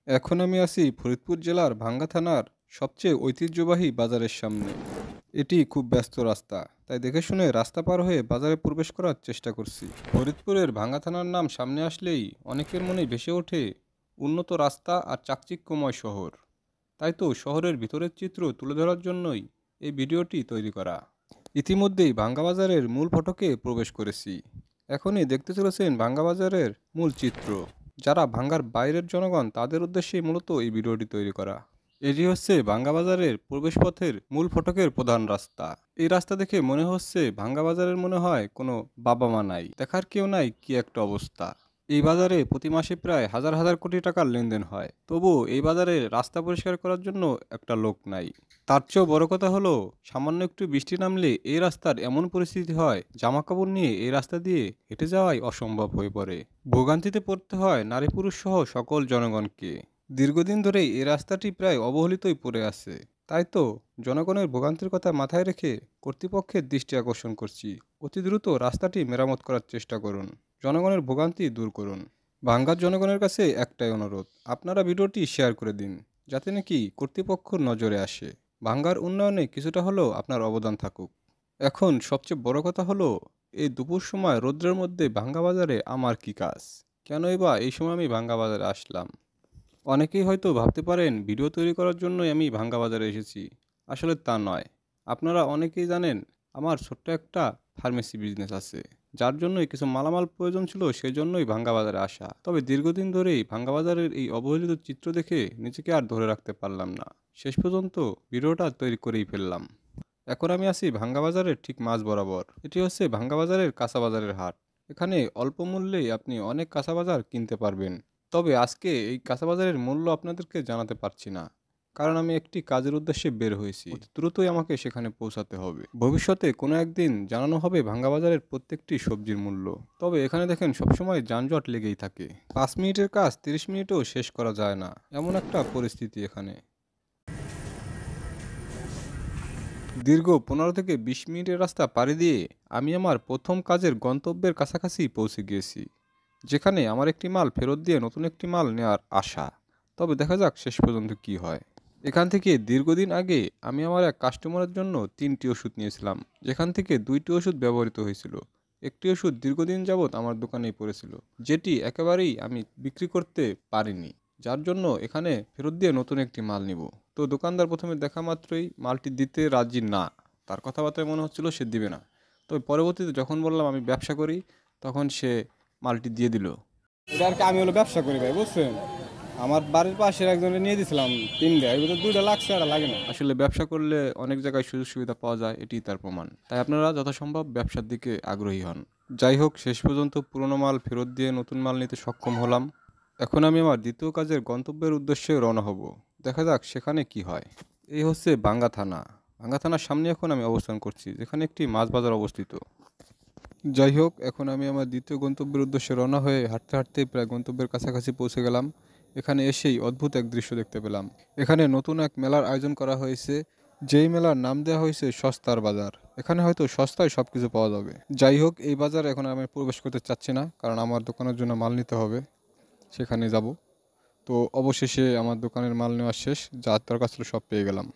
এখন আমি আছি ফরিদপুর জেলার ভাঙ্গা থানার সবচেয়ে ঐতিহ্যবাহী বাজারের সামনে। এটি খুব ব্যস্ত রাস্তা, তাই দেখে শুনে রাস্তা পার হয়ে বাজারে প্রবেশ করার চেষ্টা করছি। ফরিদপুরের ভাঙ্গা থানার নাম সামনে আসলেই অনেকের মনেই ভেসে ওঠে উন্নত রাস্তা আর চাকচিক্যময় শহর। তাই তো শহরের ভিতরের চিত্র তুলে ধরার জন্যই এই ভিডিওটি তৈরি করা। ইতিমধ্যেই ভাঙ্গা বাজারের মূল ফটকে প্রবেশ করেছি। এখনই দেখতে চলেছেন ভাঙ্গা বাজারের মূল চিত্র। যারা ভাঙ্গার বাইরের জনগণ তাদের উদ্দেশ্যেই মূলত এই ভিডিওটি তৈরি করা। এটি হচ্ছে ভাঙ্গা বাজারের প্রবেশপথের মূল ফটকের প্রধান রাস্তা। এই রাস্তা দেখে মনে হচ্ছে ভাঙ্গা বাজারের মনে হয় কোনো বাবা মা নাই, দেখার কেউ নাই, কি একটা অবস্থা। এই বাজারে প্রতি মাসে প্রায় হাজার হাজার কোটি টাকার লেনদেন হয়, তবুও এই বাজারে রাস্তা পরিষ্কার করার জন্য একটা লোক নাই। তার চেয়েও বড় কথা হলো, সামান্য একটু বৃষ্টি নামলে এই রাস্তার এমন পরিস্থিতি হয়, জামাকাপড় নিয়ে এই রাস্তা দিয়ে হেঁটে যাওয়াই অসম্ভব হয়ে পড়ে। ভোগান্তিতে পড়তে হয় নারী পুরুষ সহ সকল জনগণকে। দীর্ঘদিন ধরেই এই রাস্তাটি প্রায় অবহেলিতই পড়ে আছে। তাই তো জনগণের ভোগান্তির কথা মাথায় রেখে কর্তৃপক্ষের দৃষ্টি আকর্ষণ করছি, অতি দ্রুত রাস্তাটি মেরামত করার চেষ্টা করুন, জনগণের ভোগান্তি দূর করুন। ভাঙ্গার জনগণের কাছে একটাই অনুরোধ, আপনারা ভিডিওটি শেয়ার করে দিন, যাতে নাকি কর্তৃপক্ষর নজরে আসে, ভাঙ্গার উন্নয়নে কিছুটা হলেও আপনার অবদান থাকুক। এখন সবচেয়ে বড় কথা হলো, এই দুপুর সময় রৌদ্রের মধ্যে ভাঙ্গা বাজারে আমার কি কাজ, কেনই বা এই সময় আমি ভাঙ্গা বাজারে আসলাম। অনেকেই হয়তো ভাবতে পারেন ভিডিও তৈরি করার জন্যই আমি ভাঙ্গা বাজারে এসেছি। আসলে তা নয়। আপনারা অনেকেই জানেন আমার ছোট্ট একটা ফার্মেসি বিজনেস আছে, যার জন্যই কিছু মালামাল প্রয়োজন ছিল, সেই জন্যই ভাঙ্গা বাজারে আসা। তবে দীর্ঘদিন ধরেই ভাঙ্গা বাজারের এই অবহেলিত চিত্র দেখে নিজেকে আর ধরে রাখতে পারলাম না। শেষ পর্যন্ত ভিডিওটা তৈরি করেই ফেললাম। এখন আমি আছি ভাঙ্গা বাজারের ঠিক মাঝ বরাবর। এটি হচ্ছে ভাঙ্গা বাজারের কাঁচা বাজারের হাট। এখানে অল্প মূল্যেই আপনি অনেক কাঁচা বাজার কিনতে পারবেন। তবে আজকে এই কাঁচা বাজারের মূল্য আপনাদেরকে জানাতে পারছি না, কারণ আমি একটি কাজের উদ্দেশ্যে বের হয়েছি। অতি দ্রুতই আমাকে সেখানে পৌঁছাতে হবে। ভবিষ্যতে কোনো একদিন জানানো হবে ভাঙ্গা বাজারের প্রত্যেকটি সবজির মূল্য। তবে এখানে দেখেন সবসময় যানজট লেগেই থাকে। 5 মিনিটের কাজ 30 মিনিটেও শেষ করা যায় না, এমন একটা পরিস্থিতি এখানে। দীর্ঘ 15 থেকে 20 মিনিটের রাস্তা পাড়ি দিয়ে আমি আমার প্রথম কাজের গন্তব্যের কাছাকাছি পৌঁছে গিয়েছি, যেখানে আমার একটি মাল ফেরত দিয়ে নতুন একটি মাল নেওয়ার আশা। তবে দেখা যাক শেষ পর্যন্ত কি হয়। এখান থেকে দীর্ঘদিন আগে আমি আমার এক কাস্টমারের জন্য 3টি ওষুধ নিয়েছিলাম, যেখান থেকে 2টি ওষুধ ব্যবহৃত হয়েছিল। একটি ওষুধ দীর্ঘদিন যাবৎ আমার দোকানেই পড়েছিল, যেটি একেবারেই আমি বিক্রি করতে পারিনি, যার জন্য এখানে ফেরত দিয়ে নতুন একটি মাল নিব। তো দোকানদার প্রথমে দেখা মাত্রই মালটি দিতে রাজি না, তার কথাবার্তায় মনে হচ্ছিল সে দিবে না। তবে পরবর্তীতে যখন বললাম আমি ব্যবসা করি, তখন সে মালটি দিয়ে দিল। এটা আর কি, আমি হলো ব্যবসা করি ভাই, বুঝছেন। আমার বাড়ির পাশের একজনে নিয়ে দিয়েছিলাম 3টা, এর ভিতরে 2টা লাগছে আর লাগে না। আসলে ব্যবসা করলে অনেক জায়গায় সুযোগ সুবিধা পাওয়া যায়, এটি তার প্রমাণ। তাই আপনারা যথাসম্ভব ব্যবসার দিকে আগ্রহী হন। যাই হোক, শেষ পর্যন্ত পুরনো মাল ফেরত দিয়ে নতুন মাল নিতে সক্ষম হলাম। এখন আমি আমার দ্বিতীয় কাজের গন্তব্যের উদ্দেশ্যে রওনা হব। দেখা যাক সেখানে কি হয়। এই হচ্ছে ভাঙ্গা থানা। ভাঙ্গা থানার সামনে এখন আমি অবস্থান করছি, যেখানে একটি মাছ বাজার অবস্থিত। যাই হোক, এখন আমি আমার দ্বিতীয় গন্তব্যের উদ্দেশ্যে রওনা হয়ে হাঁটতে হাঁটতে প্রায় গন্তব্যের কাছাকাছি পৌঁছে গেলাম। এখানে এসেই অদ্ভুত এক দৃশ্য দেখতে পেলাম। এখানে নতুন এক মেলার আয়োজন করা হয়েছে, যেই মেলার নাম দেওয়া হয়েছে সস্তার বাজার। এখানে হয়তো সস্তায় সব কিছু পাওয়া যাবে। যাই হোক, এই বাজারে এখন আমি প্রবেশ করতে চাচ্ছি না, কারণ আমার দোকানের জন্য মাল নিতে হবে, সেখানে যাব। তো অবশেষে আমার দোকানের মাল নেওয়া শেষ, যা দরকার ছিল সব পেয়ে গেলাম।